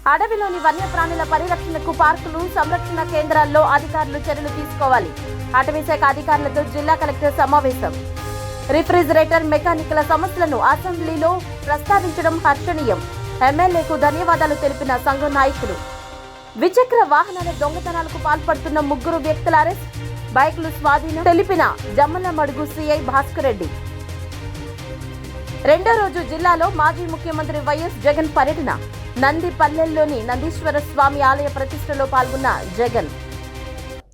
అడవిలోని వన్యప్రాణుల పరిరక్షణకు పార్కులు, సంరక్షణ కేంద్రాల్లో అధికారులు చర్యలు తీసుకోవాలి. అటవీ శాఖ అధికారులతో జిల్లా కలెక్టర్ సమావేశం. రిఫ్రిజిరేటర్ మెకానికల సమస్యలను అసెంబ్లీలో ప్రస్తావించడం హర్షణీయం. ఎమ్మెల్యేకు ధన్యవాదాలు తెలిపిన సంఘం నాయకులు. ద్విచక్ర వాహనాల దొంగతనాలకు పాల్పడుతున్న 3 వ్యక్తుల అరెస్ట్, బైకులు స్వాధీనం తెలిపిన జమ్మలమడుగు సిఐ భాస్కర్ రెడ్డి. రెండో రోజు జిల్లాలో మాజీ ముఖ్యమంత్రి వైఎస్ జగన్ పర్యటన. నందిపల్లెల్లోని నందీశ్వర స్వామి ఆలయ ప్రతిష్టలో పాల్గొన్న జగన్.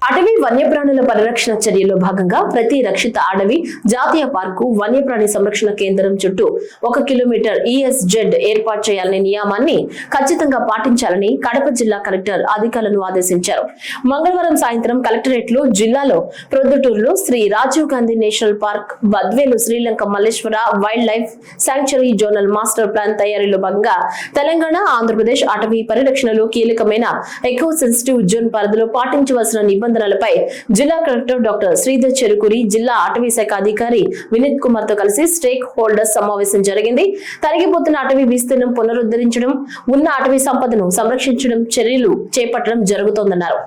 అటవీ వన్యప్రాణుల పరిరక్షణ చర్యల్లో భాగంగా ప్రతి రక్షిత అడవి జాతీయ పార్కు వన్యప్రాణి సంరక్షణ కేంద్రం చుట్టూ 1 కిలోమీటర్ ESZ ఏర్పాటు చేయాలనే నియమాన్ని ఖచ్చితంగా పాటించాలని కడప జిల్లా కలెక్టర్ అధికారులను ఆదేశించారు. మంగళవారం సాయంత్రం కలెక్టరేట్ లో జిల్లాలో ప్రొద్దుటూరులో Shri Rajiv Gandhi national park, Badvel Sri Lanka Malleswara wildlife sanctuary zonal master plan తయారీలో భాగంగా తెలంగాణ, ఆంధ్రప్రదేశ్ అటవీ పరిరక్షణలో కీలకమైన ఎకో సెన్సిటివ్ జోన్ పరిధిలో పాటించవలసిన నిబంధనలపై జిల్లా కలెక్టర్ డాక్టర్ శ్రీధర్ చెరుకూరి, జిల్లా అటవీ శాఖ అధికారి వినీత్ కుమార్ తో కలిసి స్టేక్ హోల్డర్స్ సమావేశం జరిగింది. తరిగిపోతున్న అటవీ విస్తీర్ణం పునరుద్ధరించడం, ఉన్న అటవీ సంపదను సంరక్షించడం చర్యలు చేపట్టడం జరుగుతోందన్నారు.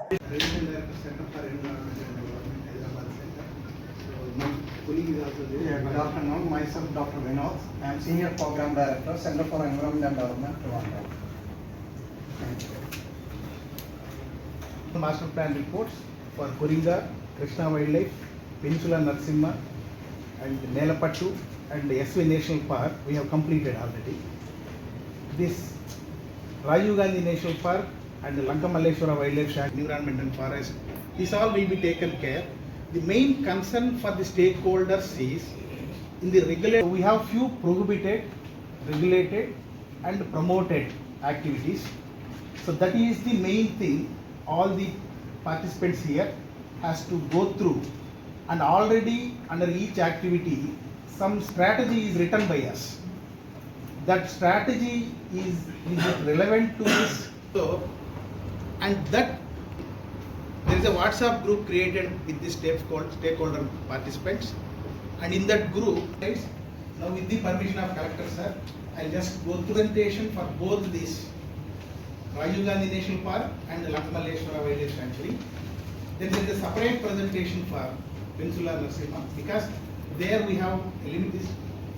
Master plan reports for Kuringa, Krishna Wildlife, Peninsula Narasimha and Nelapattu and SV National Park we have completed already. This Rajiv Gandhi National Park and Lanka Malleshwara Wildlife Sanctuary, Environment and Forest, this all will be taken care. The main concern for the stakeholders is in the regular we have few prohibited, regulated and promoted activities. So that is the main thing. All the participants here has to go through, and already under each activity some strategy is written by us. That strategy is it relevant to this? So, and that there is a WhatsApp group created with the stakeholder participants, and in that group now with the permission of collector sir, I'll just go through presentation for both these Rajiv Gandhi National Park and Lanka Malleshwara Wildlife Sanctuary. Then there is a separate presentation for Peninsula Narasimha because there we have a limit.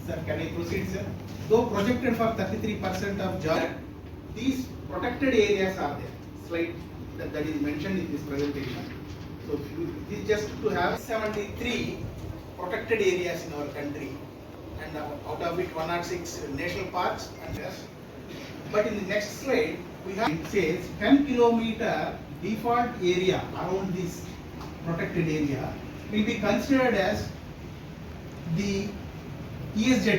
Sir, can I proceed, sir? Though projected for 33% of job, these protected areas are there. Slide that is mentioned in this presentation. So this is just to have 73 protected areas in our country, and out of it 106 national parks and yes. But in the next slide we have, it says 10 kilometer default area around this protected area will be considered as the ESZ.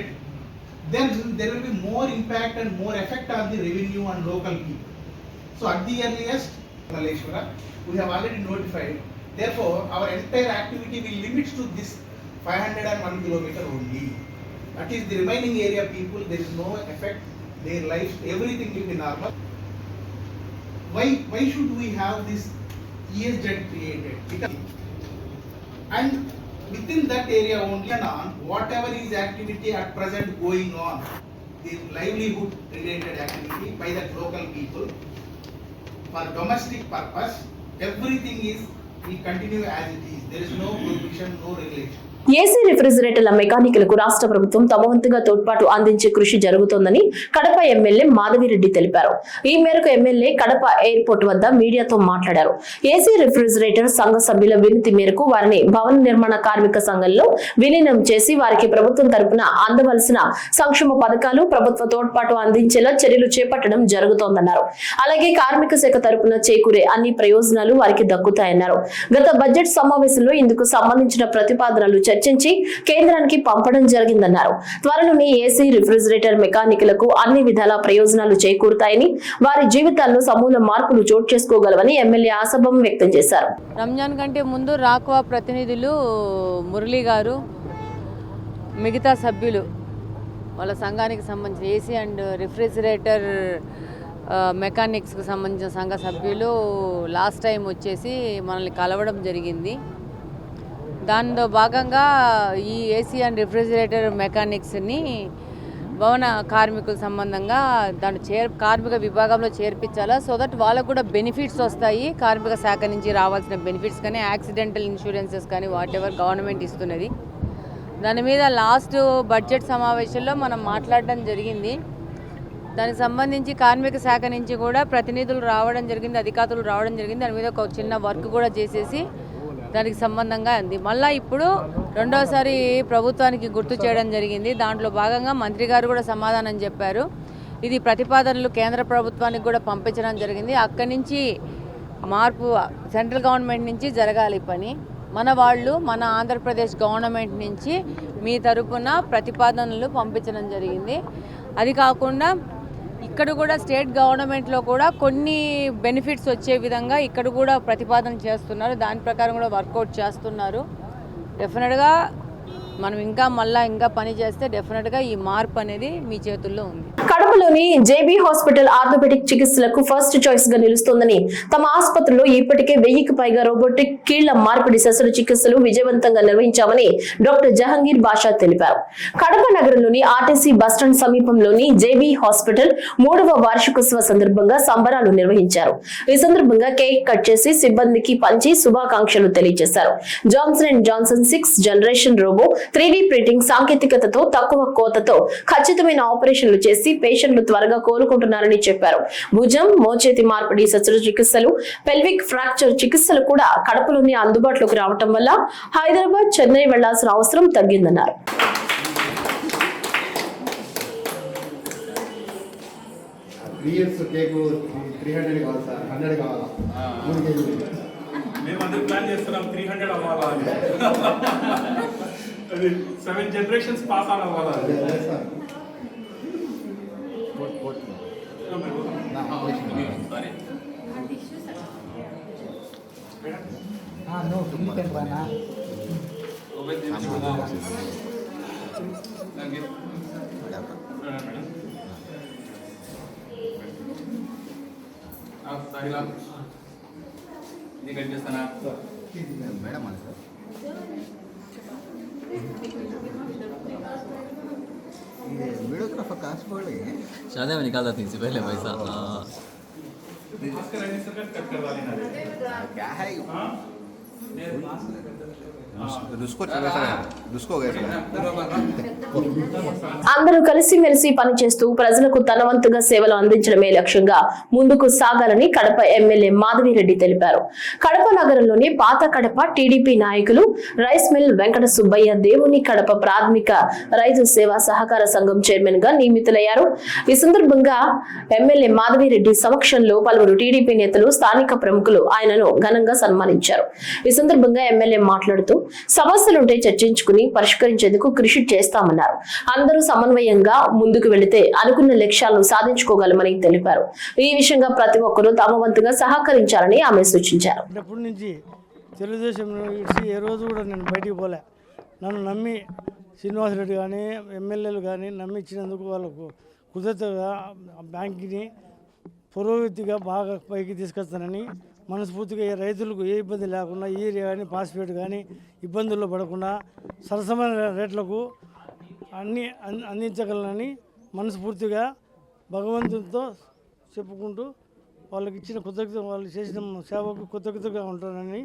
Then there will be more impact and more effect on the revenue and local people. So at the earliest, Malleshwara, we have already notified. Therefore, our entire activity will limit to this 501 kilometer only. That is the remaining area people, there is no effect. Their life, everything will be normal. Why should we have this ESZ created? Because, and within that area only on whatever is activity at present going on, the livelihood related activity by the local people for domestic purpose, everything is will continue as it is. There is no prohibition, no regulation. AC రిఫ్రిజిరేటర్ల మెకానికలకు రాష్ట్ర ప్రభుత్వం తమ వంతుగా తోడ్పాటు అందించే కృషి జరుగుతోందని కడప ఎమ్మెల్యే మాధవిరెడ్డి తెలిపారు. ఈ మేరకు ఎమ్మెల్యే కడప ఎయిర్పోర్ట్ వద్ద మీడియాతో మాట్లాడారు. ఏసీ రిఫ్రిజిరేటర్ సంఘ సభ్యుల వినతి మేరకు వారిని భవన నిర్మాణ కార్మిక సంఘంలో విలీనం చేసి వారికి ప్రభుత్వం తరపున అందవలసిన సంక్షేమ పథకాలు, ప్రభుత్వ తోడ్పాటు అందించేలా చర్యలు చేపట్టడం జరుగుతోందన్నారు. అలాగే కార్మిక శాఖ తరపున చేకూరే అన్ని ప్రయోజనాలు వారికి దక్కుతాయన్నారు. గత బడ్జెట్ సమావేశంలో ఇందుకు సంబంధించిన ప్రతిపాదనలు చర్చించి కేంద్రానికి పంపడం జరిగిందన్నారు. త్వరలోనే ఏసీ రిఫ్రిజిరేటర్ మెకానికులకు అన్ని విధాల ప్రయోజనాలు చేకూరుతాయని, వారి జీవితాల్లో సమూల మార్పులు చోటు చేసుకోగలవని ఎమ్మెల్యే ఆశాభావం వ్యక్తం చేశారు. రంజాన్ కంటే ముందు రాక్వా ప్రతినిధులు మురళి గారు, మిగతా సభ్యులు వాళ్ళ సంఘానికి సంబంధించిన ఏసీ అండ్ రిఫ్రిజిరేటర్ మెకానిక్స్కి సంబంధించిన సంఘ సభ్యులు లాస్ట్ టైం వచ్చేసి మనల్ని కలవడం జరిగింది. దానిలో భాగంగా ఈ ఏసీ అండ్ రిఫ్రిజిరేటర్ మెకానిక్స్ని భవన కార్మికుల సంబంధంగా దాన్ని కార్మిక విభాగంలో చేర్పించాలా, సో దట్ వాళ్ళకు కూడా బెనిఫిట్స్ వస్తాయి. కార్మిక శాఖ నుంచి రావాల్సిన బెనిఫిట్స్ కానీ యాక్సిడెంటల్ ఇన్సూరెన్సెస్ కానీ వాట్ ఎవర్ గవర్నమెంట్ ఇస్తున్నది. దాని మీద లాస్ట్ బడ్జెట్ సమావేశంలో మనం మాట్లాడడం జరిగింది. దానికి సంబంధించి కార్మిక శాఖ నుంచి కూడా ప్రతినిధులు రావడం జరిగింది, అధికారులు రావడం జరిగింది. దాని మీద ఒక చిన్న వర్క్ కూడా చేసేసి దానికి సంబంధంగా ఉంది. మళ్ళీ ఇప్పుడు రెండోసారి ప్రభుత్వానికి గుర్తు చేయడం జరిగింది. దాంట్లో భాగంగా మంత్రి గారు కూడా సమాధానం చెప్పారు. ఇది ప్రతిపాదనలు కేంద్ర ప్రభుత్వానికి కూడా పంపించడం జరిగింది. అక్కడి నుంచి మార్పు సెంట్రల్ గవర్నమెంట్ నుంచి జరగాలి పని. మన వాళ్ళు మన ఆంధ్రప్రదేశ్ గవర్నమెంట్ నుంచి మీ తరపున ప్రతిపాదనలు పంపించడం జరిగింది. అది కాకుండా ఇక్కడ కూడా స్టేట్ గవర్నమెంట్లో కూడా కొన్ని బెనిఫిట్స్ వచ్చే విధంగా ఇక్కడ కూడా ప్రతిపాదన చేస్తున్నారు. దాని ప్రకారం కూడా వర్కౌట్ చేస్తున్నారు. డెఫినెట్గా మనం ఇంకా పని చేస్తే డెఫినెట్గా ఈ మార్పు అనేది మీ చేతుల్లో ఉంది. కడపలోని జేబీ హాస్పిటల్ ఆర్థోపెడిక్ చికిత్సలకు ఫస్ట్ చాయిస్ గా నిలుస్తోందని, తమ ఆసుపత్రిలో ఇప్పటికే 1000కి పైగా రోబోటిక్ కీళ్ల మార్పిడి శస్త్రచికిత్సలు విజయవంతంగా నిర్వహించామని డాక్టర్ జహంగీర్ బాషా తెలిపారు. కడప నగరంలోని ఆర్టీసీ బస్టాండ్ సమీపంలోని జేబీ హాస్పిటల్ 3వ వార్షికోత్సవ సందర్భంగా సంబరాలు నిర్వహించారు. ఈ సందర్భంగా కేక్ కట్ చేసి సిబ్బందికి పంచి శుభాకాంక్షలు తెలియజేశారు. Johnson and Johnson 6th generation robo 3D printing సాంకేతికతతో తక్కువ కోతతో ఖచ్చితమైన ఆపరేషన్లు చేసి పేషెంట్లు త్వరగా కోలుకుంటున్నారని చెప్పారు. భుజం, మోచేతి మార్పిడి శస్త్రచికిత్సలు, పెల్విక్ ఫ్రాక్చర్ చికిత్సలు కూడా కడపలోనే అందుబాటులోకి రావటం వల్ల హైదరాబాద్, చెన్నై వెళ్లాల్సిన అవసరం తగ్గిందన్నారు. అది 7 జనరేషన్స్ పాస్ అవ్వాలా. మేడం वीडियोग्राफर काश बोल रही है शादी में निकाल देती थी पहले पैसा। क्या है అందరూ కలిసిమెలిసి పనిచేస్తూ ప్రజలకు తన వంతుగా సేవలు అందించడమే లక్ష్యంగా ముందుకు సాగాలని కడప ఎమ్మెల్యే మాధవిరెడ్డి తెలిపారు. కడప నగరంలోని పాత కడప టీడీపీ నాయకులు రైస్ మిల్ వెంకట సుబ్బయ్య దేవుని కడప ప్రాథమిక రైతు సేవా సహకార సంఘం చైర్మన్ గా నియమితులయ్యారు. ఈ సందర్భంగా ఎమ్మెల్యే మాధవిరెడ్డి సమక్షంలో పలువురు టీడీపీ నేతలు, స్థానిక ప్రముఖులు ఆయనను ఘనంగా సన్మానించారు. ఈ సందర్భంగా ఎమ్మెల్యే మాట్లాడుతూ సమస్యలుంటే చర్చించుకుని పరిష్కరించేందుకు కృషి చేస్తామన్నారు. అందరూ సమన్వయంగా ముందుకు వెళితే అనుకున్న లక్ష్యాలను సాధించుకోగలమని తెలిపారు. ఈ విషయంగా ప్రతి ఒక్కరూ తమ వంతుగా సహకరించాలని ఆమె సూచించారు. ఇప్పటి నుంచి తెలుగుదేశం ఏ రోజు కూడా నేను బయటికి పోలే. నన్ను నమ్మి శ్రీనివాసరెడ్డి కానీ ఎమ్మెల్యేలు కానీ నమ్మి ఇచ్చినందుకు వాళ్ళకు కృతజ్ఞతగా బ్యాంక్ని పురోగతిగా బాగా పైకి తీసుకొస్తానని మనస్ఫూర్తిగా రైతులకు ఏ ఇబ్బంది లేకుండా యూరియా కానీ ఫాస్ఫేట్ కానీ ఇబ్బందుల్లో పడకుండా సరసమైన రేట్లకు అన్నీ అందించగలనని మనస్ఫూర్తిగా భగవంతునితో చెప్పుకుంటూ వాళ్ళకి ఇచ్చిన కృతజ్ఞత, వాళ్ళు చేసిన సేవకు కృతజ్ఞతగా ఉంటానని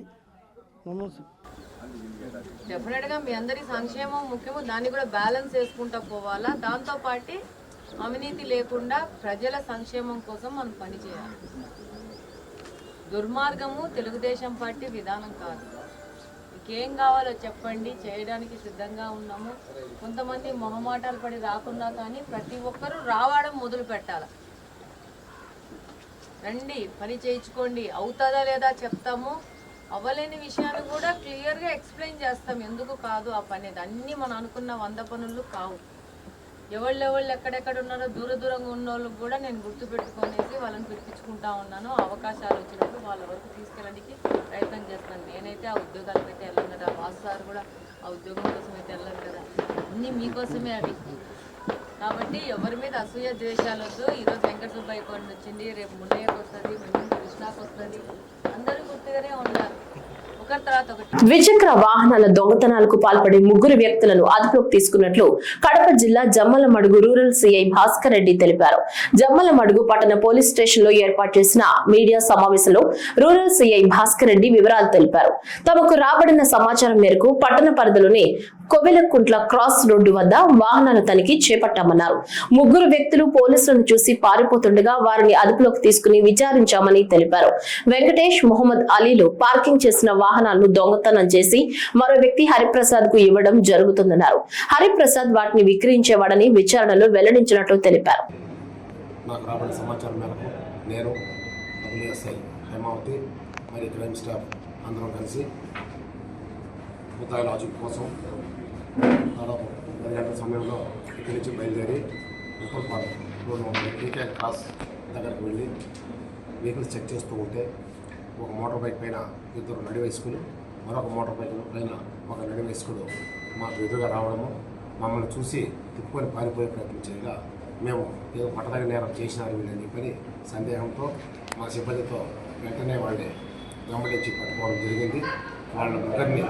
డెఫినెట్గా మీ అందరి సంక్షేమం ముఖ్యము, దాన్ని కూడా బ్యాలెన్స్ చేసుకుంటూ పోవాలా. దాంతోపాటు అవినీతి లేకుండా ప్రజల సంక్షేమం కోసం మనం పనిచేయాలి. దుర్మార్గము తెలుగుదేశం పార్టీ విధానం కాదు. మీకేం కావాలో చెప్పండి, చేయడానికి సిద్ధంగా ఉన్నాము. కొంతమంది మొహమాటాలు పడి రాకున్నా కానీ ప్రతి ఒక్కరూ రావడం మొదలు పెట్టాలి. రండి, పని చేయించుకోండి. అవుతుందా లేదా చెప్తాము. అవ్వలేని విషయాన్ని కూడా క్లియర్గా ఎక్స్ప్లెయిన్ చేస్తాం. ఎందుకు కాదు ఆ పని. అన్నీ మనం అనుకున్న 100 పనులు కావు. ఎవళ్ళు ఎక్కడెక్కడ ఉన్నారో దూరంగా ఉన్న వాళ్ళకి కూడా నేను గుర్తుపెట్టుకునేసి వాళ్ళని పిలిపించుకుంటా ఉన్నాను. అవకాశాలు వచ్చినప్పుడు వాళ్ళ వరకు తీసుకెళ్ళడానికి ప్రయత్నం చేస్తున్నాను. నేనైతే ఆ ఉద్యోగాలకు అయితే వెళ్ళను కదా, వాసు సార్ కూడా ఆ ఉద్యోగం కోసం అయితే వెళ్ళను కదా. అన్నీ మీకోసమే అవి. కాబట్టి ఎవరి మీద అసూయ ద్వేషాలు వద్దు. ఈరోజు వెంకట సుబ్బయ్య కొన్ని వచ్చింది, రేపు మున్నయ్యకు వస్తుంది, కృష్ణాకు వస్తుంది. అందరూ గుర్తుగానే ఉన్నారు. ఒకరి తర్వాత ఒకటి. ద్విచక్ర వాహనాల దొంగతనాలకు పాల్పడే ముగ్గురు వ్యక్తులను అదుపులోకి తీసుకున్నట్లు కడప జిల్లా జమ్మలమడుగు రూరల్ సిఐ భాస్కర్ రెడ్డి తెలిపారు. జమ్మలమడుగు పట్టణ పోలీస్ స్టేషన్ లో ఏర్పాటు చేసిన మీడియా సమావేశంలో రూరల్ సిఐ భాస్కర్ రెడ్డి వివరాలు తెలిపారు. తమకు రాబడిన సమాచారం మేరకు పట్టణ పరిధిలోని కొవెలకుంట్ల క్రాస్ రోడ్డు వద్ద వాహనాల తనిఖీ చేపట్టామన్నారు. ముగ్గురు వ్యక్తులు పోలీసులను చూసి పారిపోతుండగా వారిని అదుపులోకి తీసుకుని విచారించామని తెలిపారు. వెంకటేష్, మొహమ్మద్ అలీలు పార్కింగ్ చేసిన వాహనాలను దొంగతనం చేసి మరో వ్యక్తి హరిప్రసాద్ కు ఇవ్వడం జరుగుతుందన్నారు. హరిప్రసాద్ వాటిని విక్రయించేవాడని విచారణలో వెల్లడించినట్లు తెలిపారు. నాకు రాబడిన సమాచారం మేరకు నేను WSI హేమావతి మరియు క్రైమ్ స్టాఫ్ అందరం కలిసి ముద్దాయిల ఆచూకీ కోసం దాదాపు 10 గంటల సమయంలో ఇక్కడి నుంచి బయలుదేరి ఉప్పల్పాడు రోడ్డు కేకే క్రాస్ దగ్గరికి వెళ్ళి వెహికల్స్ చెక్ చేస్తూ ఉంటే ఒక మోటార్ బైక్ పైన ఇద్దరు నడి వయస్కులు, మరొక మోటార్ బైక్ పైన ఒక నడి వయస్కుడు మాకు ఎదురుగా రావడము, మమ్మల్ని చూసి తిప్పుకొని పారిపోయే ప్రయత్నం చేయగా మేము ఏదో పట్టదగ నేరం చేసినారు వీళ్ళని చెప్పని సందేహంతో మా సిబ్బందితో వెంటనే వాళ్ళని వెంబడించి పట్టుకోవడం జరిగింది. వాళ్ళ ముగ్గురిని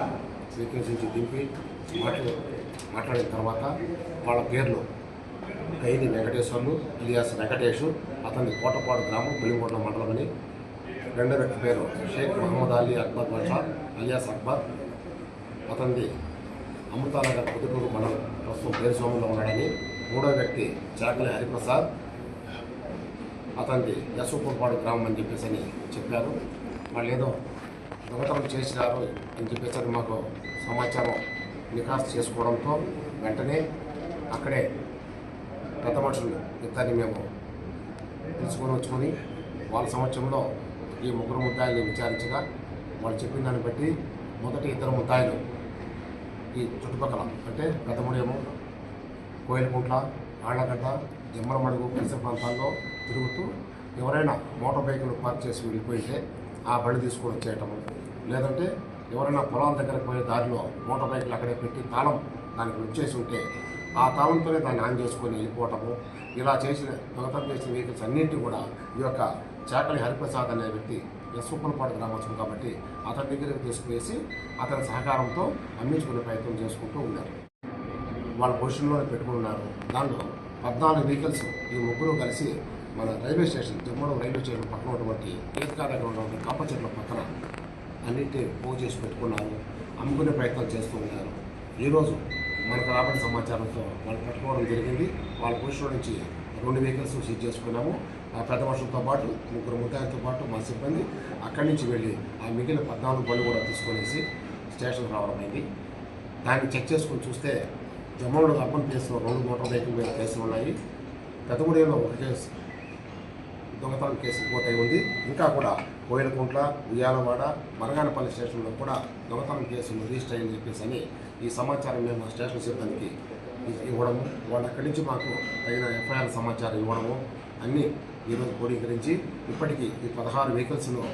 వెహికల్స్ నుంచి దింపి మాట్లాడిన తర్వాత వాళ్ళ పేర్లు కైని వెంకటేశ్వర్లు ఇలియాస్ వెంకటేష్, అతని కోటపాడు గ్రామం పులింకోట్ల మండలం అని. రెండో వ్యక్తి పేరు షేక్ మహమ్మద్ అలీ అక్బర్ బాషా అలియాస్ అక్బర్, అతనిది అమృతానగర్ పొద్దుటూరు మండలం, ప్రస్తుతం పేరు స్వామిలో ఉన్నాడని. మూడో వ్యక్తి చాకలి హరిప్రసాద్, అతనిది యశోపూర్పాడు గ్రామం అని చెప్పేసి అని చెప్పారు. వాళ్ళు ఏదో దొంగతనం చేసినారు అని చెప్పేసి మాకు సమాచారం నికాసు చేసుకోవడంతో వెంటనే అక్కడే పెద్ద మనుషులు ఇద్దరిని మేము తీసుకొని వచ్చుకొని వాళ్ళ సమక్షంలో ఈ ముగ్గురు ముద్దాయిల్ని విచారించగా వాళ్ళు చెప్పిన దాన్ని బట్టి మొదటి ఇద్దరు ముద్దాయిలు ఈ చుట్టుపక్కల అంటే పెద్దముడేమో కోయిలకుంట్ల, ఆళ్లగడ్డ, జమ్మలమడుగు పరిసర ప్రాంతాల్లో తిరుగుతూ ఎవరైనా మోటార్ బైకులు పార్క్ చేసి వెళ్ళిపోయితే ఆ బండి తీసుకొని వచ్చేయటము, లేదంటే ఎవరైనా పొలాల దగ్గరకు పోయే దారిలో మోటార్ బైకులు అక్కడే పెట్టి తాళం దానికి వచ్చేసి ఉంటే ఆ తాళంతోనే దాన్ని ఆన్ చేసుకొని వెళ్ళిపోవటము, ఇలా చేసిన దొంగతనం చేసిన వెహికల్స్ అన్నింటినీ కూడా ఈ యొక్క చాకలి హరిప్రసాద్ అనే వ్యక్తి యశ్వపల్పాడు గ్రామస్తుడు కాబట్టి అతని దగ్గరికి తీసుకువేసి అతని సహకారంతో అమ్మించుకునే ప్రయత్నం చేసుకుంటూ ఉన్నారు. వాళ్ళ పొజిషన్లోనే పెట్టుకుని ఉన్నారు. దాంట్లో 14 వెహికల్స్ ఈ ముగ్గురు కలిసి మన రైల్వే స్టేషన్ జమ్మడం రైల్వే స్టేషన్ పక్కన ఉన్నటువంటి ఏత్కా దగ్గర ఉన్నటువంటి కాప చెట్ల పక్కన అన్నింటినీ పోగు చేసి పెట్టుకున్నారు, అమ్ముకునే ప్రయత్నం చేస్తూ ఉన్నారు. ఈరోజు మనకు రాబడిన సమాచారంతో వాళ్ళు పట్టుకోవడం జరిగింది. వాళ్ళ పొజిషన్ నుంచి 2 వెహికల్స్ సీజ్ చేసుకున్నాము. ఆ పెద్ద మనుషులతో పాటు ముగ్గురు ముద్దాయిలతో పాటు మా సిబ్బంది అక్కడి నుంచి వెళ్ళి ఆ మిగిలిన 14 బండ్లు కూడా తీసుకొనేసి స్టేషన్కి రావడం అయింది. దాన్ని చెక్ చేసుకొని చూస్తే జమ్మలమడుగు అర్బన్ ప్లేస్లో 2 మోటార్ బైకుల మీద కేసులు ఉన్నాయి. పెద్దముడిలో ఒక కేసు దొంగతనం కేసు రిపోర్ట్ అయి ఉంది. ఇంకా కూడా కోయిలకుంట్ల, ఉయ్యాలవాడ, మరగానపల్లి స్టేషన్లో కూడా దొంగతనం కేసులు రిజిస్టర్ అయ్యని చెప్పేసి అని ఈ సమాచారం మేము ఆ స్టేషన్ సిబ్బందికి ఇవ్వడము, వాళ్ళు అక్కడి నుంచి మాకు తగిన ఎఫ్ఐఆర్ సమాచారం ఇవ్వడము అన్నీ ఈరోజు క్రోడీకరించి ఇప్పటికీ ఈ 16 వెహికల్స్లో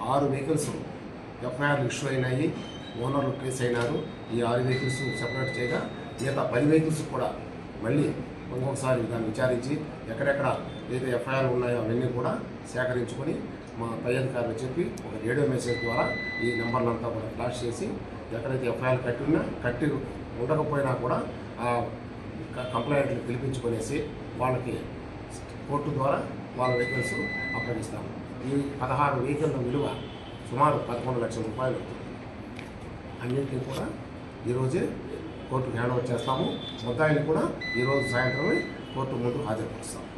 6 వెహికల్స్ ఎఫ్ఐఆర్లు ఇష్యూ అయినాయి, ఓనర్లు కేసు అయినారు. ఈ 6 వెహికల్స్ సెపరేట్ చేయగా మిగతా 10 వెహికల్స్ కూడా మళ్ళీ ఇంకొకసారి దాన్ని విచారించి ఎక్కడెక్కడ ఏదైతే ఎఫ్ఐఆర్లు ఉన్నాయో అవన్నీ కూడా సేకరించుకొని మా పై అధికారులు చెప్పి ఒక రేడియో మెసేజ్ ద్వారా ఈ నెంబర్లంతా కూడా ఫ్లాష్ చేసి ఎక్కడైతే ఎఫ్ఐఆర్ కట్టి ఉండకపోయినా కూడా ఆ కంప్లైంట్లు పిలిపించుకొనేసి వాళ్ళకి కోర్టు ద్వారా వాళ్ళ వెహికల్స్ అప్పగిస్తాము. ఈ 16 వెహికల్ల విలువ సుమారు 11 లక్షల రూపాయలు. అన్నింటినీ కూడా ఈరోజే కోర్టుకు హ్యాండ్ ఓవర్ చేస్తాము. ముద్దాయిని కూడా ఈరోజు సాయంత్రమే కోర్టు ముందు హాజరుపరుస్తాము.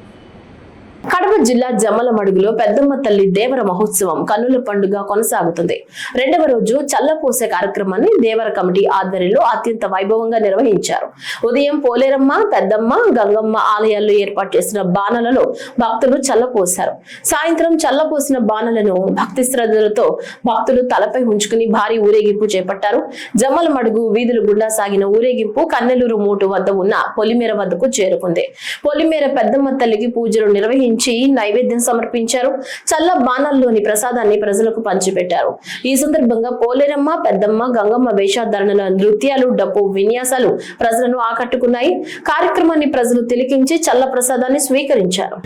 కడప జిల్లా జమ్మలమడుగులో పెద్దమ్మ తల్లి దేవర మహోత్సవం కన్నుల పండుగ కొనసాగుతుంది. 2వ రోజు చల్లపోసే కార్యక్రమాన్ని దేవర కమిటీ ఆధ్వర్యంలో అత్యంత వైభవంగా నిర్వహించారు. ఉదయం పోలేరమ్మ, పెద్దమ్మ, గంగమ్మ ఆలయాల్లో ఏర్పాటు చేసిన బాణలలో భక్తులు చల్లపోశారు. సాయంత్రం చల్లపోసిన బాణలను భక్తి శ్రద్ధలతో భక్తులు తలపై ఉంచుకుని భారీ ఊరేగింపు చేపట్టారు. జమ్మలమడుగు వీధులు గుండా సాగిన ఊరేగింపు కన్నెలూరు మూటు వద్ద ఉన్న పొలిమేర వద్దకు చేరుకుంది. పొలిమేర పెద్దమ్మ తల్లికి పూజలు నిర్వహించి నైవేద్యం సమర్పించారు. చల్ల బాణాల్లోని ప్రసాదాన్ని ప్రజలకు పంచిపెట్టారు. ఈ సందర్భంగా పోలేరమ్మ, పెద్దమ్మ, గంగమ్మ వేషధారణల నృత్యాలు, డప్పు విన్యాసాలు ప్రజలను ఆకట్టుకున్నాయి. కార్యక్రమాన్ని ప్రజలు తిలకించి చల్ల ప్రసాదాన్ని స్వీకరించారు.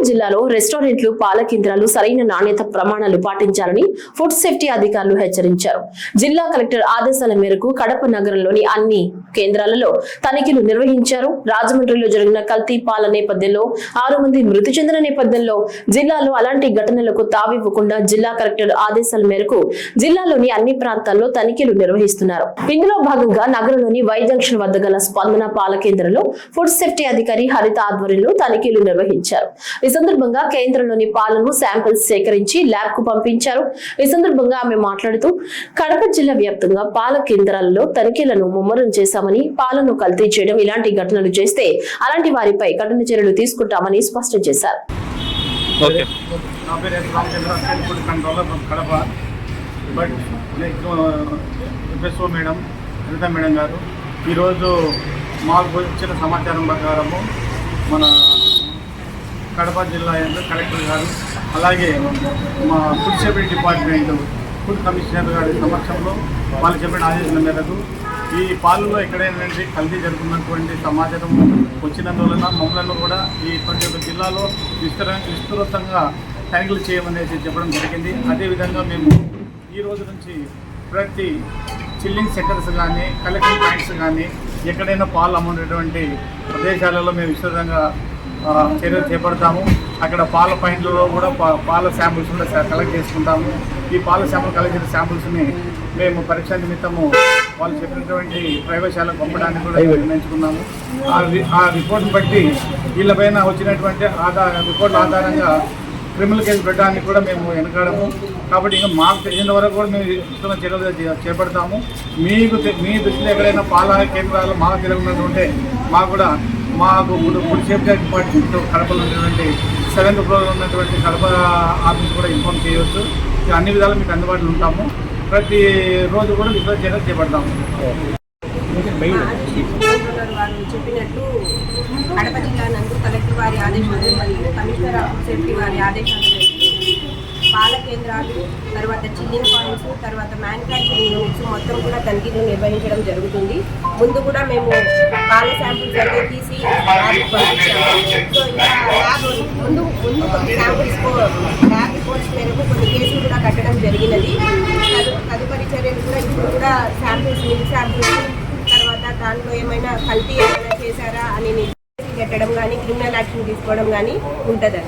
జిల్లాలో రెస్టారెంట్లు, పాల కేంద్రాలు సరైన నాణ్యత ప్రమాణాలు పాటించాలని ఫుడ్ సేఫ్టీ అధికారులు హెచ్చరించారు. జిల్లా కలెక్టర్ ఆదేశాల మేరకు కడప నగరంలోని అన్ని కేంద్రాలలో తనిఖీలు నిర్వహించారు. రాజమండ్రిలో జరిగిన కల్తీ పాల నేపథ్యంలో 6 మంది మృతి చెందిన నేపథ్యంలో జిల్లాలో అలాంటి ఘటనలకు తావివ్వకుండా జిల్లా కలెక్టర్ ఆదేశాల మేరకు జిల్లాలోని అన్ని ప్రాంతాల్లో తనిఖీలు నిర్వహిస్తున్నారు. ఇందులో భాగంగా నగరంలోని వై జంక్షన్ వద్ద గల స్పందన పాల కేంద్రంలో ఫుడ్ సేఫ్టీ అధికారి హరిత ఆధ్వర్యంలో తనిఖీలు నిర్వహించారు. ఈ సందర్భంగా కేంద్రంలోని పాలను శాంపిల్స్ సేకరించి ల్యాబ్ కు పంపించారు. ఈ సందర్భంగా ఆమె మాట్లాడుతూ కడప జిల్లా వ్యాప్తంగా పాల కేంద్రాలలో తనిఖీలను ముమ్మరం చేశామని, పాలను కల్తీ చేయడం ఇలాంటి ఘటనలు చేస్తే అలాంటి వారిపై కఠిన చర్యలు తీసుకుంటామని స్పష్టం చేశారు. ఈరోజు మాకు ఇచ్చిన సమాచారం ప్రకారము మన కడప జిల్లా కలెక్టర్ గారు, అలాగే మా food safety department food commissioner గారి సమక్షంలో వాళ్ళు చెప్పిన ఆదేశాల మేరకు ఈ పాలలో ఎక్కడైనా కల్తీ జరుగుతున్నటువంటి సమాచారం వచ్చినందువలన మమ్మల్ని కూడా ఈ 21 జిల్లాలో విస్తృతంగా ట్యాంకులు చేయమనేసి చెప్పడం జరిగింది. అదేవిధంగా మేము ఈ రోజు నుంచి ప్రతి చిల్లింగ్ సెంటర్స్ కానీ, కలెక్షన్ పాయింట్స్ కానీ, ఎక్కడైనా పాలు అమ్ముకునేటువంటి ప్రదేశాలలో మేము విస్తృతంగా చర్యలు చేపడతాము. అక్కడ పాల పాయింట్లలో కూడా పాల శాంపుల్స్ కూడా కలెక్ట్ చేసుకుంటాము. ఈ పాల శాంపుల్ కలెక్ట్ చేసిన శాంపుల్స్ని మేము పరీక్ష నిమిత్తము వాళ్ళు చెప్పినటువంటి ప్రయోగశాలకు పంపడానికి కూడా నిర్ణయించుకున్నాము. ఆ రిపోర్ట్ని బట్టి వీళ్ళపైన వచ్చినటువంటి రిపోర్ట్ల ఆధారంగా క్రిమినల్ కేసు పెట్టడానికి కూడా మేము వెనకాడము. కాబట్టి ఇంకా మాకు తెలిసిన వరకు కూడా మేము ఇస్తున్న చర్యలు చేపడతాము. మీ దృష్టిలో ఎక్కడైనా పాల కేంద్రాలు మాకు తెలియకున్నట్టుంటే మాకు ఫుడ్ సేఫ్టీ డిపార్ట్మెంట్ కడపలో ఉన్నటువంటి 7th ఫ్లోర్లో ఉన్నటువంటి కడప ఆఫీస్ కూడా ఇన్ఫార్మ్ చేయవచ్చు. అన్ని విధాలు మీకు అందుబాటులో ఉంటాము. ప్రతి రోజు కూడా విశ్వాస చర్యలు చేపడతాము. వారు చెప్పినట్టు కడప జిల్లా నందు కలెక్టర్ వారి ఆదేశాలు మరియు కమిషనర్ ఆఫ్ సేఫ్టీ వారి ఆదేశాలు పాల కేంద్రాలు, తర్వాత చిల్లింగ్ పాయింట్స్, తర్వాత మ్యానుఫ్యాక్చరింగ్ యూనిట్స్ మొత్తం కూడా తనిఖీలు నిర్వహించడం జరుగుతుంది. ముందు కూడా మేము పాల శాంపుల్స్ అయితే తీసి ల్యాబ్కి పంపించాము. సో ఇలా ల్యాబ్ ముందు కొన్ని శాంపుల్స్ ల్యాబ్ రిపోర్ట్స్ మేరకు కొన్ని కేసులు కూడా కట్టడం జరిగినది. తదుపరి చర్యలు కూడా ఇప్పుడు కూడా శాంపుల్స్ మిల్క్ శాంపుల్స్, తర్వాత దాంట్లో ఏమైనా కల్తీ ఏమైనా చేశారా అని పెట్టడం కానీ క్రిమినల్ యాక్షన్ తీసుకోవడం కానీ ఉంటుందండి.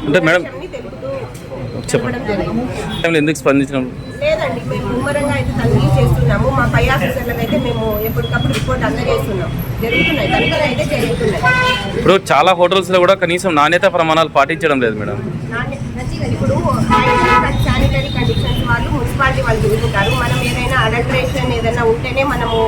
అంటే మేడం తెలుపుతూ చెప్పడం జరిగింది. ఎందుకు స్పందించడం లేదండి, మేము ముమ్మరంగా అయితే తనిఖీ చేస్తున్నాము. మా పై ఆఫీసర్లకు అయితే మేము ఎప్పటికప్పుడు రిపోర్ట్ అందజేస్తున్నాం. జరుగుతున్నాయి, తనిఖీలు అయితే జరుగుతున్నాయి. ఇప్పుడు చాలా హోటల్స్లో కూడా కనీసం నాణ్యత ప్రమాణాలు పాటించడం లేదు మేడం. ఇప్పుడు శానిటరీ కండిషన్స్ వాళ్ళు మున్సిపాలిటీ వాళ్ళు చూసుకుంటారు. మనం ఏదైనా అడల్టరేషన్ ఏదైనా ఉంటేనే మనము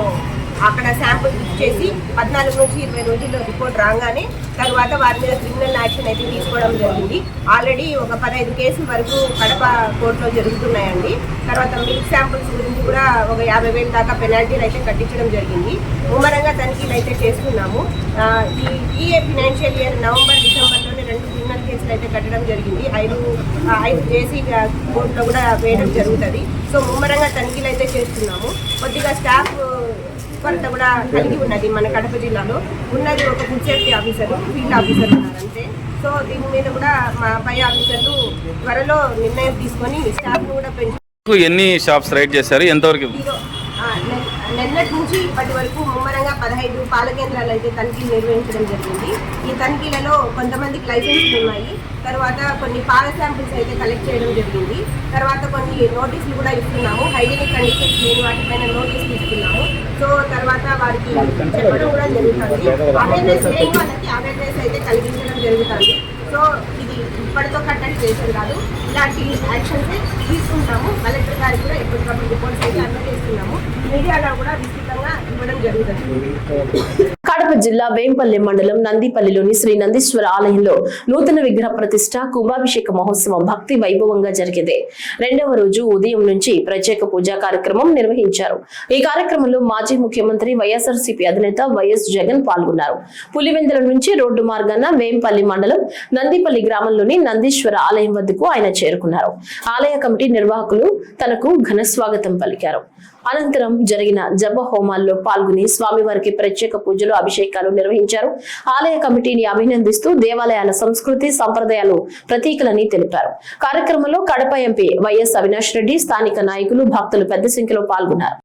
అక్కడ శాంపుల్ చేసి 14 నుంచి 20 రోజుల్లో రిపోర్ట్ రాగానే తర్వాత వారి మీద క్రిమినల్ యాక్షన్ అయితే తీసుకోవడం జరిగింది. ఆల్రెడీ ఒక 15 కేసుల వరకు కడప కోర్టులో జరుగుతున్నాయండి. తర్వాత మిల్క్ శాంపుల్స్ గురించి కూడా ఒక 50,000 దాకా పెనాల్టీలు అయితే కట్టించడం జరిగింది. ముమ్మరంగా తనిఖీలు అయితే చేస్తున్నాము. ఈ ఫినాన్షియల్ ఇయర్ నవంబర్ డిసెంబర్లోనే 2 క్రిమినల్ కేసులు అయితే కట్టడం జరిగింది. 5 జేసీ కోర్టులో కూడా వేయడం జరుగుతుంది. సో ముమ్మరంగా తనిఖీలు అయితే చేస్తున్నాము. కొద్దిగా స్టాఫ్ కొరత కూడా కలిగి ఉన్నది. మన కడప జిల్లాలో ఉన్నది ఒక food safety officer, field officer ఉన్నారు అంతే. సో దీని మీద కూడా మా పై ఆఫీసర్లు త్వరలో నిర్ణయం తీసుకొని స్టాఫ్ను కూడా పెంచు. ఎన్ని షాప్స్ రైడ్ చేశారు, ఎంతవరకు? నిన్నటి నుంచి ఇప్పటి వరకు ముమ్మరంగా 15 పాల కేంద్రాలు అయితే తనిఖీలు నిర్వహించడం జరిగింది. ఈ తనిఖీలలో కొంతమందికి లైసెన్సులు ఉన్నాయి. తర్వాత కొన్ని పాల శాంపిల్స్ అయితే కలెక్ట్ చేయడం జరిగింది. తర్వాత కొన్ని నోటీసులు కూడా ఇస్తున్నాము. హైజీనిక్ కండిషన్స్ లేని వాటిపైన నోటీసులు ఇస్తున్నాము. సో తర్వాత వారికి చెప్పడం కూడా జరుగుతుంది. అవేర్నెస్ లేని వాళ్ళకి అవేర్నెస్ అయితే కలిగించడం జరుగుతుంది. సో ఇది ఇప్పటితో కట్టడి చేసేది కాదు, ఇలాంటి యాక్షన్స్ తీసుకుంటాము. కలెక్టర్ గారికి కూడా ఎప్పటికప్పుడు రిపోర్ట్స్ అయితే అందజేస్తున్నాము. మీడియాలో కూడా విస్తృతంగా ఇవ్వడం జరుగుతుంది. కడప జిల్లా వేంపల్లి మండలం నందిపల్లిలోని శ్రీ నందీశ్వర ఆలయంలో నూతన విగ్రహ ప్రతిష్ట కుంభాభిషేక మహోత్సవం భక్తి వైభవంగా జరిగింది. 2వ రోజు ఉదయం నుంచి ప్రత్యేక పూజా కార్యక్రమం నిర్వహించారు. ఈ కార్యక్రమంలో మాజీ ముఖ్యమంత్రి వైఎస్ఆర్సీపీ అధినేత వైఎస్ జగన్ పాల్గొన్నారు. పులివెందుల నుంచి రోడ్డు మార్గాన వేంపల్లి మండలం నందిపల్లి గ్రామంలోని నందీశ్వర ఆలయం వద్దకు ఆయన చేరుకున్నారు. ఆలయ కమిటీ నిర్వాహకులు తనకు ఘన స్వాగతం పలికారు. అనంతరం జరిగిన జప హోమాల్లో పాల్గొని స్వామివారికి ప్రత్యేక పూజలు, అభిషేకాలు నిర్వహించారు. ఆలయ కమిటీని అభినందిస్తూ దేవాలయాల సంస్కృతి సంప్రదాయాలు ప్రతీకలని తెలిపారు. కార్యక్రమంలో కడప ఎంపీ వైఎస్ అవినాష్ రెడ్డి, స్థానిక నాయకులు, భక్తులు పెద్ద సంఖ్యలో పాల్గొన్నారు.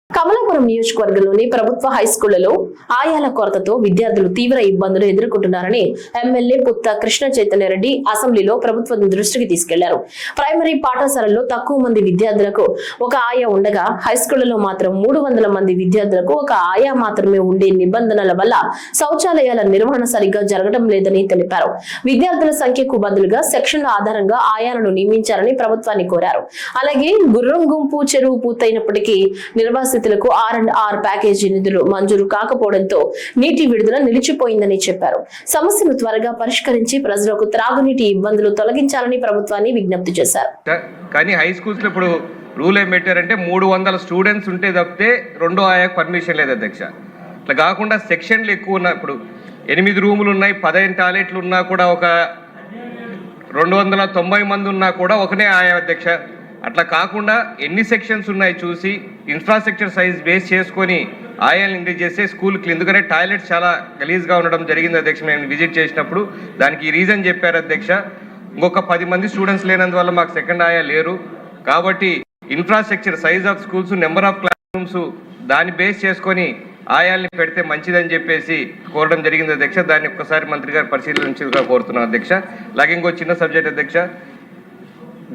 కమలాపురం నియోజకవర్గంలోని ప్రభుత్వ హైస్కూళ్లలో ఆయాల కొరతతో విద్యార్థులు తీవ్ర ఇబ్బందులు ఎదుర్కొంటున్నారని ఎమ్మెల్యే పుత్త కృష్ణ చైతన్యరెడ్డి అసెంబ్లీలో ప్రభుత్వం దృష్టికి తీసుకెళ్లారు. ప్రైమరీ పాఠశాలల్లో తక్కువ మంది విద్యార్థులకు ఒక ఆయా ఉండగా హైస్కూళ్లలో మాత్రం 300 మంది విద్యార్థులకు ఒక ఆయా మాత్రమే ఉండే నిబంధనల వల్ల శౌచాలయాల నిర్వహణ సరిగ్గా జరగడం లేదని తెలిపారు. విద్యార్థుల సంఖ్యకు బదులుగా సెక్షన్ల ఆధారంగా ఆయాలను నియమించాలని ప్రభుత్వాన్ని కోరారు. అలాగే గుర్రం గుంపు చెరువు పూర్తయినప్పటికీ నిర్వాసితులకు R&R ప్యాకేజీ నిధులు మంజూరు కాకపోవడంతో నీటి విడుదల నిలిచిపోయిందని చెప్పారు. సమస్యను త్వరగా పరిష్కరించి ప్రజలకు త్రాగునీటి ఇబ్బందులు తొలగించాలని ప్రభుత్వాన్ని విజ్ఞప్తి చేశారు. కానీ హై స్కూల్స్ లో ఇప్పుడు రూల్ ఏం పెట్టారంటే 300 స్టూడెంట్స్ ఉంటే తప్పితే రెండో ఆయాకు పర్మిషన్ లేదు అధ్యక్ష. అట్లా కాకుండా సెక్షన్లు ఎక్కువ ఉన్నాయి. ఇప్పుడు 8 రూములు ఉన్నాయి, 15 టాయిలెట్లు ఉన్నా కూడా ఒక 290 మంది ఉన్నా కూడా ఒకనే ఆయా అధ్యక్ష. అట్లా కాకుండా ఎన్ని సెక్షన్స్ ఉన్నాయి చూసి ఇన్ఫ్రాస్ట్రక్చర్ సైజ్ బేస్ చేసుకొని ఆయాలను ఇంక్రీజ్ చేస్తే స్కూల్కి, ఎందుకంటే టాయిలెట్స్ చాలా గలీజ్గా ఉండడం జరిగింది అధ్యక్ష. మేము విజిట్ చేసినప్పుడు దానికి ఈ రీజన్ చెప్పారు అధ్యక్ష. ఇంకొక 10 మంది స్టూడెంట్స్ లేనందువల్ల మాకు సెకండ్ ఆయా లేరు కాబట్టి infrastructure size of schools, number of class rooms దాన్ని బేస్ చేసుకొని ఆయాల్ని పెడితే మంచిదని చెప్పేసి కోరడం జరిగింది అధ్యక్ష. దాన్ని ఒక్కసారి మంత్రి గారు పరిశీలించగా కోరుతున్నాం అధ్యక్ష. అలాగే ఇంకో చిన్న సబ్జెక్ట్ అధ్యక్ష,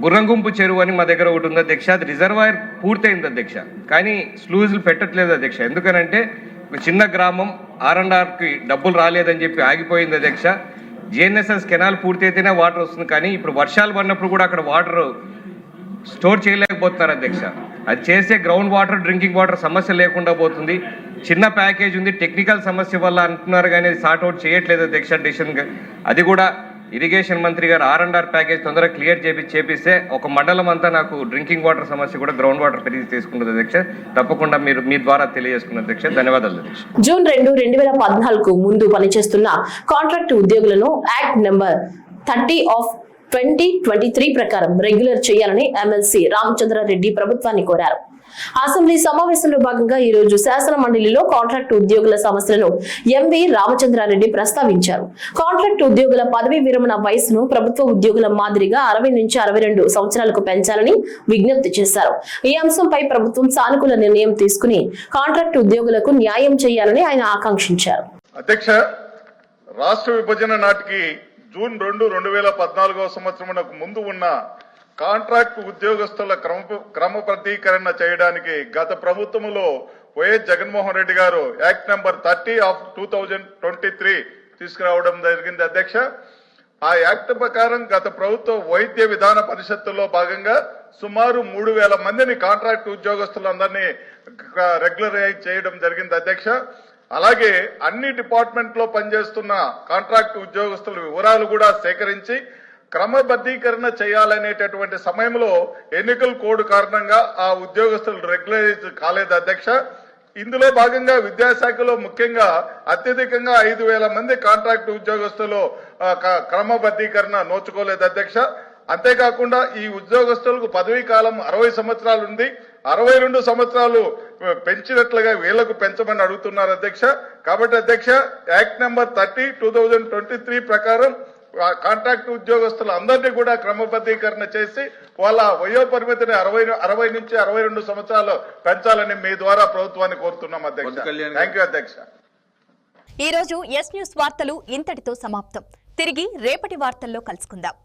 గుర్రంగుంపు చెరువు అని మా దగ్గర ఒకటి ఉంది అధ్యక్ష. అది రిజర్వాయర్ పూర్తయింది అధ్యక్ష, కానీ స్లూజులు పెట్టట్లేదు అధ్యక్ష. ఎందుకనంటే ఒక చిన్న గ్రామం R&Rకి డబ్బులు రాలేదని చెప్పి ఆగిపోయింది అధ్యక్ష. GNSS కెనాల్ పూర్తయితేనే వాటర్ వస్తుంది, కానీ ఇప్పుడు వర్షాలు పడినప్పుడు కూడా అక్కడ వాటర్ స్టోర్ చేయలేకపోతున్నారు అధ్యక్ష. అది చేస్తే గ్రౌండ్ వాటర్, డ్రింకింగ్ వాటర్ సమస్య లేకుండా పోతుంది. చిన్న ప్యాకేజ్ ఉంది, టెక్నికల్ సమస్య వల్ల అంటున్నారు కానీ అది సార్ట్ అవుట్ చేయట్లేదు అధ్యక్ష. డిసిషన్గా అది కూడా ఇరిగేషన్ మంత్రి గారు R&R ప్యాకేజ్ తొందరగా క్లియర్ చేపిస్తే ఒక మండలం అంతా నాకు డ్రింకింగ్ వాటర్ సమస్య కూడా గ్రౌండ్ వాటర్ పెరిగి తీసుకుంటుంది అధ్యక్ష. తప్పకుండా మీరు మీ ద్వారా తెలియజేసుకున్న అధ్యక్ష. ధన్యవాదాలు అధ్యక్ష. జూన్ 2, 2014 ముందు పనిచేస్తున్న కాంట్రాక్ట్ ఉద్యోగులను యాక్ట్ నెంబర్ 30 ఆఫ్ 2023 ప్రకారం రెగ్యులర్ చేయాలని ఎమ్మెల్సీ రామచంద్రారెడ్డి ప్రభుత్వాన్ని కోరారు. అసెంబ్లీ సమావేశంలో భాగంగా ఈ రోజు శాసన మండలిలో కాంట్రాక్ట్ ఉద్యోగుల సమస్యలను ఎంవి రామచంద్రారెడ్డి ప్రస్తావించారు. కాంట్రాక్ట్ ఉద్యోగుల పదవీ విరమణ వయసును ప్రభుత్వ ఉద్యోగుల మాదిరిగా 60 నుంచి 62 సంవత్సరాలకు పెంచాలని విజ్ఞప్తి చేశారు. ఈ అంశంపై ప్రభుత్వం సానుకూల నిర్ణయం తీసుకుని కాంట్రాక్ట్ ఉద్యోగులకు న్యాయం చేయాలని ఆయన ఆకాంక్షించారు. అధ్యక్ష, రాష్ట్ర విభజన నాటికి జూన్ 2, 2014 సంవత్సరమునకు ముందు ఉన్న కాంట్రాక్ట్ ఉద్యోగస్తుల క్రమబద్ధీకరణ చేయడానికి గత ప్రభుత్వంలో వైఎస్ జగన్మోహన్ రెడ్డి గారు యాక్ట్ నెంబర్ 30 ఆఫ్ 2023 తీసుకురావడం జరిగింది అధ్యక్ష. ఆ యాక్ట్ ప్రకారం గత ప్రభుత్వ వైద్య విధాన పరిషత్తులో భాగంగా సుమారు 3000 మందిని కాంట్రాక్ట్ ఉద్యోగస్తులందరినీ రెగ్యులరైజ్ చేయడం జరిగింది అధ్యక్ష. అలాగే అన్ని డిపార్ట్మెంట్ లో పనిచేస్తున్న కాంట్రాక్ట్ ఉద్యోగస్తుల వివరాలు కూడా సేకరించి క్రమబద్ధీకరణ చేయాలనేటటువంటి సమయంలో ఎన్నికల కోడ్ కారణంగా ఆ ఉద్యోగస్తులు రెగ్యులరైజ్ కాలేదు అధ్యక్ష. ఇందులో భాగంగా విద్యాశాఖలో ముఖ్యంగా అత్యధికంగా 5000 మంది కాంట్రాక్ట్ ఉద్యోగస్తులు క్రమబద్ధీకరణ నోచుకోలేదు అధ్యక్ష. అంతేకాకుండా ఈ ఉద్యోగస్తులకు పదవీ కాలం 60 సంవత్సరాలు ఉంది, 62 సంవత్సరాలు పెంచినట్లుగా వీళ్లకు పెంచమని అడుగుతున్నారు అధ్యక్ష. కాబట్టి అధ్యక్ష, యాక్ట్ నెంబర్ 30, 2023 ప్రకారం కాంట్రాక్ట్ ఉద్యోగస్తులు అందరినీ కూడా క్రమబద్ధీకరణ చేసి వాళ్ళ వయో పరిమితిని 60 నుంచి 62 సంవత్సరాలు పెంచాలని మీ ద్వారా ప్రభుత్వాన్ని కోరుతున్నాం అధ్యక్ష. థ్యాంక్ యూ అధ్యక్ష. ఈ రోజు ఎస్ న్యూస్ వార్తలు ఇంతటితో సమాప్తం. తిరిగి రేపటి వార్తల్లో కలుసుకుందాం.